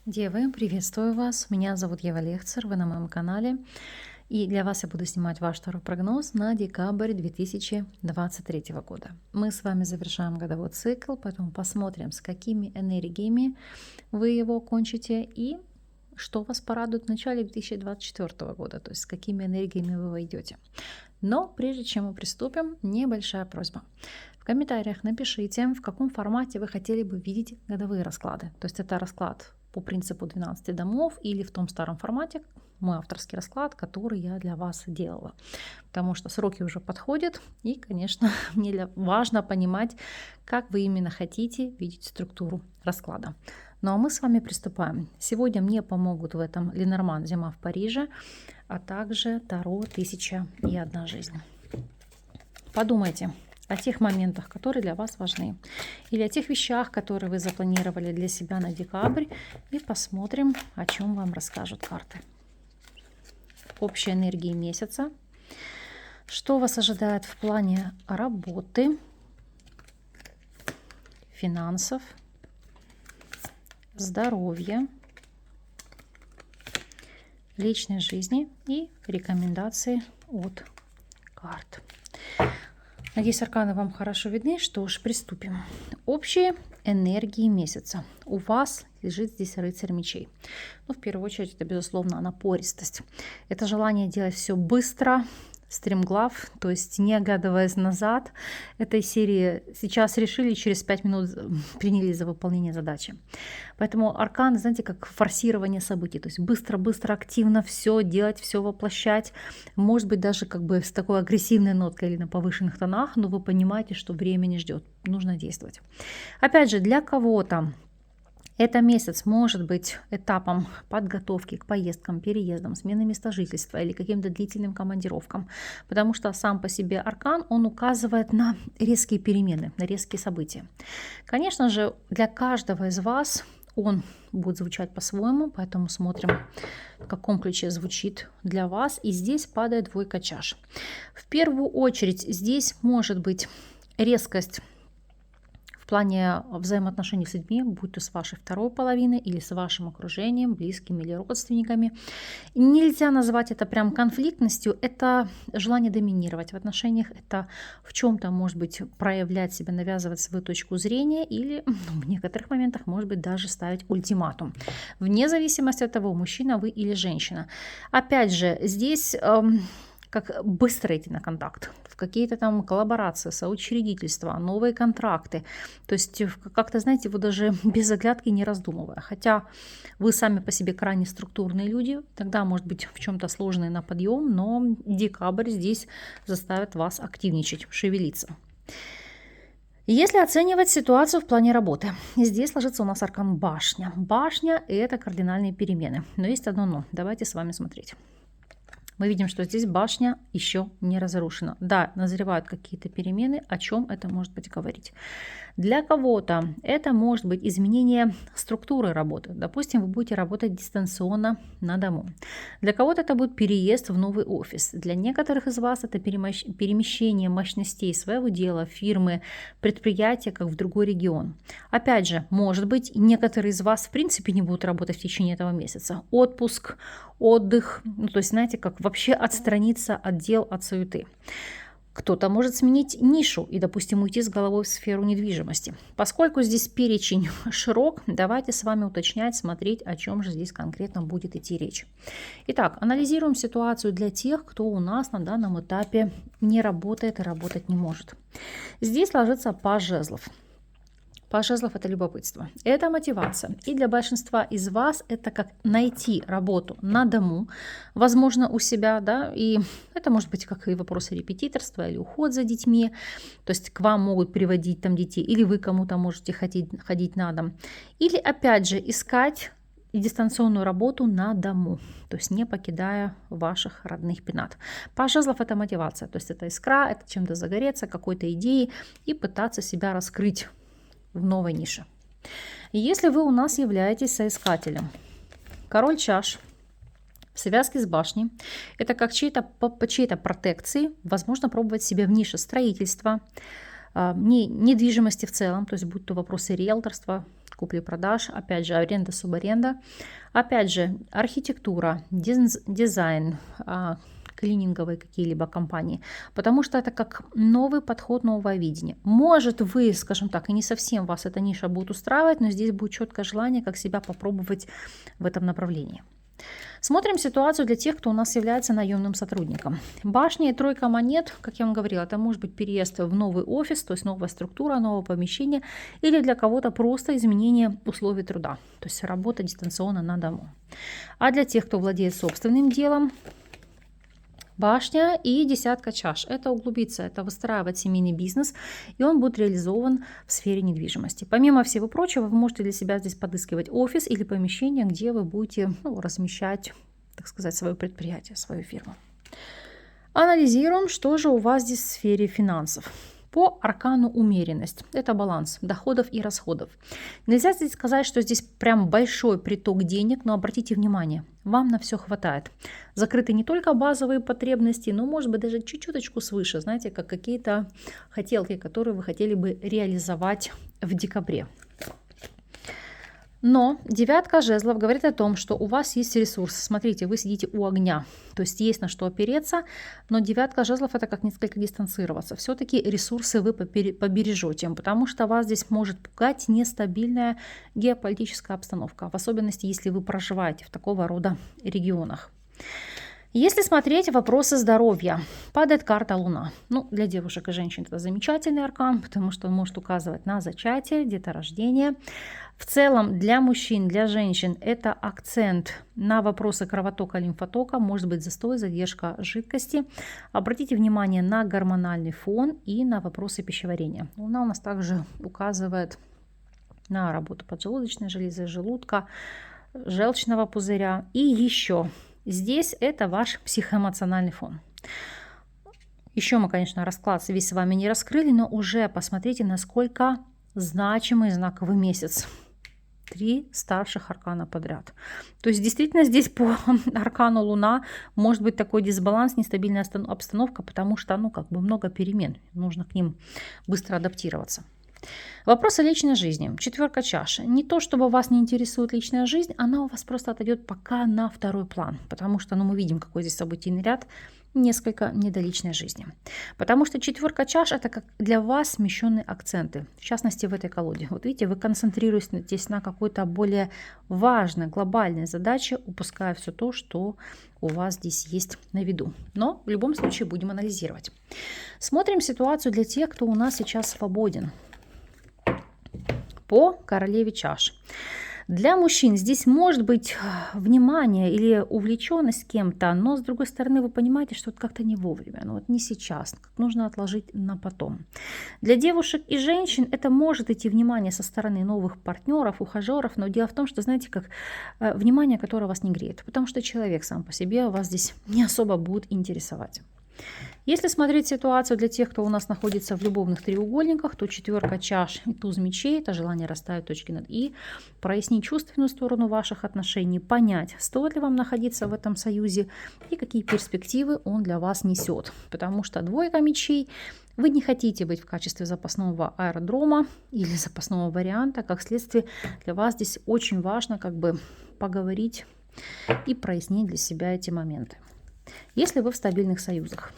Девы, приветствую вас. Меня зовут Ева Лехцер, вы на моем канале. И для вас я буду снимать ваш второй прогноз на декабрь 2023 года. Мы с вами завершаем годовой цикл, поэтому посмотрим, с какими энергиями вы его кончите и что вас порадует в начале 2024 года, то есть с какими энергиями вы войдете. Но прежде чем мы приступим, небольшая просьба. В комментариях напишите, в каком формате вы хотели бы видеть годовые расклады. То есть это расклад по принципу 12 домов или в том старом формате, мой авторский расклад, который я для вас делала. Потому что сроки уже подходят, и, конечно, мне важно понимать, как вы именно хотите видеть структуру расклада. Ну а мы с вами приступаем. Сегодня мне помогут в этом Ленорман «Зима в Париже», а также Таро «1001 жизнь». Подумайте о тех моментах, которые для вас важны, или о тех вещах, которые вы запланировали для себя на декабрь, и посмотрим, о чем вам расскажут карты. Общая энергия месяца. Что вас ожидает в плане работы, финансов, здоровья, личной жизни и рекомендации от карт. Надеюсь, арканы вам хорошо видны. Что ж, приступим. Общие энергии месяца. У вас лежит здесь рыцарь мечей. Ну, в первую очередь, это, безусловно, напористость. Это желание делать все быстро, стремглав, то есть не оглядываясь назад. Этой серии сейчас решили, через 5 минут принялись за выполнение задачи. Поэтому аркан, знаете, как форсирование событий. То есть быстро-быстро, активно все делать, все воплощать. Может быть, даже как бы с такой агрессивной ноткой или на повышенных тонах, но вы понимаете, что время не ждет. Нужно действовать. Опять же, для кого-то это месяц может быть этапом подготовки к поездкам, переездам, смены места жительства или каким-то длительным командировкам, потому что сам по себе аркан, он указывает на резкие перемены, на резкие события. Конечно же, для каждого из вас он будет звучать по-своему, поэтому смотрим, в каком ключе звучит для вас. И здесь падает двойка чаш. В первую очередь здесь может быть резкость в плане взаимоотношений с людьми, будь то с вашей второй половиной или с вашим окружением, близкими или родственниками. Нельзя назвать это прям конфликтностью, это желание доминировать в отношениях, это в чем-то, может быть, проявлять себя, навязывать свою точку зрения или в некоторых моментах, может быть, даже ставить ультиматум. Вне зависимости от того, мужчина вы или женщина. Опять же, здесь как быстро идти на контакт, в какие-то там коллаборации, соучредительства, новые контракты. То есть как-то, знаете, вы даже без оглядки не раздумывая. Хотя вы сами по себе крайне структурные люди, тогда, может быть, в чем-то сложные на подъем, но декабрь здесь заставит вас активничать, шевелиться. Если оценивать ситуацию в плане работы, здесь ложится у нас аркан башня. Башня – это кардинальные перемены. Но есть одно но. Давайте с вами смотреть. Мы видим, что здесь башня еще не разрушена. Да, назревают какие-то перемены. О чем это может быть говорить? Для кого-то это может быть изменение структуры работы. Допустим, вы будете работать дистанционно на дому. Для кого-то это будет переезд в новый офис. Для некоторых из вас это перемещение мощностей своего дела, фирмы, предприятия, как в другой регион. Опять же, может быть, некоторые из вас в принципе не будут работать в течение этого месяца. Отпуск, отдых, ну, то есть, знаете, как вообще отстраниться от дел, от суеты. Кто-то может сменить нишу и, допустим, уйти с головой в сферу недвижимости. Поскольку здесь перечень широк, давайте с вами уточнять, смотреть, о чем же здесь конкретно будет идти речь. Итак, анализируем ситуацию для тех, кто у нас на данном этапе не работает и работать не может. Здесь ложится паж жезлов. Паж жезлов – это любопытство, это мотивация. И для большинства из вас это как найти работу на дому, возможно, у себя, да, и это может быть как и вопросы репетиторства или уход за детьми, то есть к вам могут приводить там детей, или вы кому-то можете ходить на дом. Или опять же искать дистанционную работу на дому, то есть не покидая ваших родных пенат. Паж жезлов – это мотивация, то есть это искра, это чем-то загореться, какой-то идеей и пытаться себя раскрыть в новой нише. Если вы у нас являетесь соискателем, король чаш в связке с башней, это как по чьей-то протекции, возможно, пробовать себя в нише строительства, недвижимости в целом, то есть будь то вопросы риэлторства, купли-продаж, опять же, аренда, субаренда, опять же, архитектура, дизайн, клининговые какие-либо компании, потому что это как новый подход, новое видение. Может, вы, скажем так, и не совсем вас эта ниша будет устраивать, но здесь будет четкое желание, как себя попробовать в этом направлении. Смотрим ситуацию для тех, кто у нас является наемным сотрудником. Башня и тройка монет, как я вам говорила, это может быть переезд в новый офис, то есть новая структура, новое помещение, или для кого-то просто изменение условий труда, то есть работа дистанционно на дому. А для тех, кто владеет собственным делом, башня и десятка чаш. Это углубиться, это выстраивать семейный бизнес, и он будет реализован в сфере недвижимости. Помимо всего прочего, вы можете для себя здесь подыскивать офис или помещение, где вы будете размещать, так сказать, свое предприятие, свою фирму. Анализируем, что же у вас здесь в сфере финансов. По аркану умеренность. Это баланс доходов и расходов. Нельзя здесь сказать, что здесь прям большой приток денег, но обратите внимание, вам на все хватает. Закрыты не только базовые потребности, но может быть даже чуть-чуточку свыше, знаете, как какие-то хотелки, которые вы хотели бы реализовать в декабре. Но девятка жезлов говорит о том, что у вас есть ресурс. Смотрите, вы сидите у огня, то есть есть на что опереться, но девятка жезлов это как несколько дистанцироваться. Все-таки ресурсы вы побережете, потому что вас здесь может пугать нестабильная геополитическая обстановка, в особенности, если вы проживаете в такого рода регионах. Если смотреть вопросы здоровья, падает карта Луна. Для девушек и женщин это замечательный аркан, потому что он может указывать на зачатие, деторождение. В целом для мужчин, для женщин это акцент на вопросы кровотока, лимфотока, может быть застой, задержка жидкости. Обратите внимание на гормональный фон и на вопросы пищеварения. Луна у нас также указывает на работу поджелудочной железы, желудка, желчного пузыря и еще. Здесь это ваш психоэмоциональный фон. Еще мы, конечно, расклад весь с вами не раскрыли, но уже посмотрите, насколько значимый знаковый месяц. 3 старших аркана подряд. То есть действительно здесь по аркану Луна может быть такой дисбаланс, нестабильная обстановка, потому что много перемен. Нужно к ним быстро адаптироваться. Вопрос о личной жизни. 4 чаш. Не то, чтобы вас не интересует личная жизнь, она у вас просто отойдет пока на второй план. Потому что мы видим, какой здесь событийный ряд, несколько не до личной жизни. Потому что 4 чаш это как для вас смещенные акценты. В частности, в этой колоде. Вот видите, вы концентрируетесь на какой-то более важной, глобальной задаче, упуская все то, что у вас здесь есть на виду. Но в любом случае будем анализировать. Смотрим ситуацию для тех, кто у нас сейчас свободен. По королеве чаш. Для мужчин здесь может быть внимание или увлеченность кем-то, но с другой стороны вы понимаете, что это как-то не вовремя, не сейчас, нужно отложить на потом. Для девушек и женщин это может идти внимание со стороны новых партнеров, ухажеров, но дело в том, что знаете, как внимание, которое вас не греет, потому что человек сам по себе вас здесь не особо будет интересовать. Если смотреть ситуацию для тех, кто у нас находится в любовных треугольниках, то 4 чаш и туз мечей – это желание расставить точки над «и», прояснить чувственную сторону ваших отношений, понять, стоит ли вам находиться в этом союзе и какие перспективы он для вас несет. Потому что 2 мечей – вы не хотите быть в качестве запасного аэродрома или запасного варианта. Как следствие, для вас здесь очень важно поговорить и прояснить для себя эти моменты. Если вы в стабильных союзах.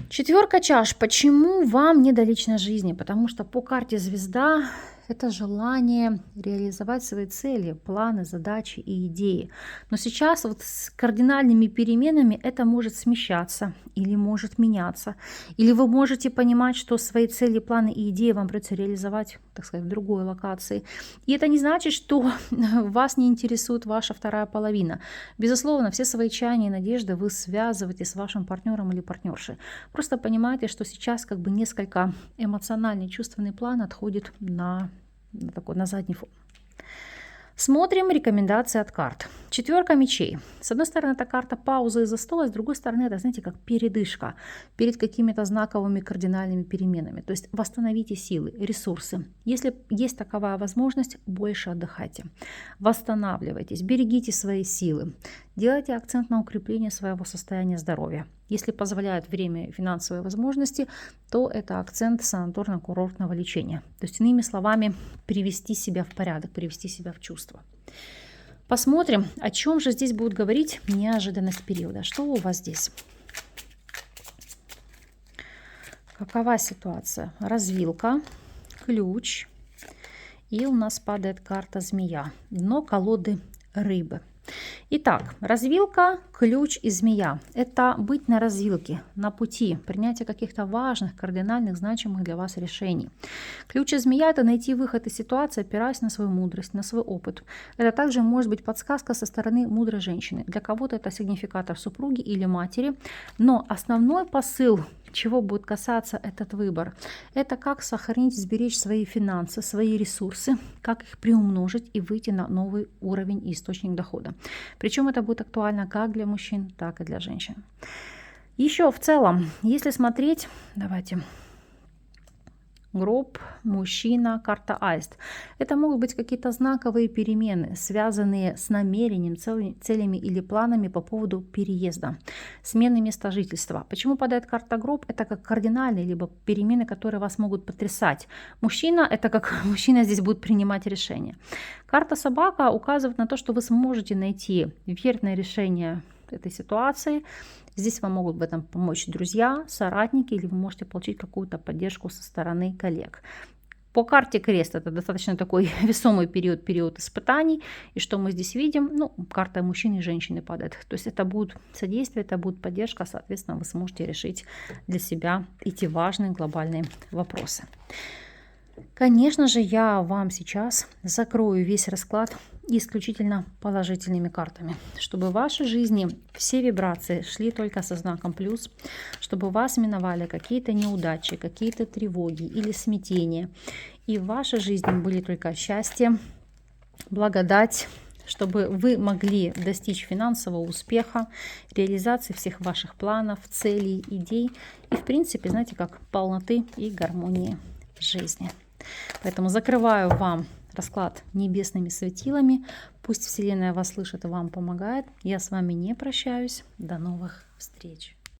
4 чаш. Почему вам не до личной жизни? Потому что по карте звезда это желание реализовать свои цели, планы, задачи и идеи. Но сейчас с кардинальными переменами это может смещаться или может меняться. Или вы можете понимать, что свои цели, планы и идеи вам придется реализовать, так сказать, в другой локации. И это не значит, что вас не интересует ваша вторая половина. Безусловно, все свои чаяния и надежды вы связываете с вашим партнером или партнершей. Просто понимаете, что сейчас несколько эмоциональный, чувственный план отходит на задний фон. Смотрим рекомендации от карт. 4 мечей. С одной стороны, это карта паузы и застоя, с другой стороны, это, знаете, как передышка перед какими-то знаковыми кардинальными переменами. То есть восстановите силы, ресурсы. Если есть таковая возможность, больше отдыхайте. Восстанавливайтесь, берегите свои силы. Делайте акцент на укрепление своего состояния здоровья. Если позволяет время и финансовые возможности, то это акцент санаторно-курортного лечения. То есть, иными словами, привести себя в порядок, привести себя в чувство. Посмотрим, о чем же здесь будет говорить неожиданность периода. Что у вас здесь? Какова ситуация? Развилка, ключ. И у нас падает карта змея. Дно колоды рыбы. Итак, развилка, ключ и змея. Это быть на развилке, на пути, принятия каких-то важных, кардинальных, значимых для вас решений. Ключ и змея – это найти выход из ситуации, опираясь на свою мудрость, на свой опыт. Это также может быть подсказка со стороны мудрой женщины. Для кого-то это сигнификатор супруги или матери. Но основной посыл, чего будет касаться этот выбор, это как сохранить, сберечь свои финансы, свои ресурсы, как их приумножить и выйти на новый уровень и источник дохода. Причем это будет актуально как для мужчин, так и для женщин. Еще в целом, если смотреть, давайте, гроб, мужчина, карта аист. Это могут быть какие-то знаковые перемены, связанные с намерением, целями или планами по поводу переезда, смены места жительства. Почему падает карта гроб? Это как кардинальные, либо перемены, которые вас могут потрясать. Мужчина, это как мужчина здесь будет принимать решения. Карта собака указывает на то, что вы сможете найти верное решение этой ситуации. Здесь вам могут в этом помочь друзья, соратники, или вы можете получить какую-то поддержку со стороны коллег. По карте крест это достаточно такой весомый период испытаний. И что мы здесь видим? Ну, карта мужчины и женщины падает. То есть это будет содействие, это будет поддержка, соответственно, вы сможете решить для себя эти важные глобальные вопросы. Конечно же, я вам сейчас закрою весь расклад исключительно положительными картами, чтобы в вашей жизни все вибрации шли только со знаком плюс, чтобы вас миновали какие-то неудачи, какие-то тревоги или смятения, и в вашей жизни были только счастье, благодать, чтобы вы могли достичь финансового успеха, реализации всех ваших планов, целей, идей и, в принципе, знаете, как полноты и гармонии жизни. Поэтому закрываю вам расклад небесными светилами. Пусть Вселенная вас слышит и вам помогает. Я с вами не прощаюсь. До новых встреч.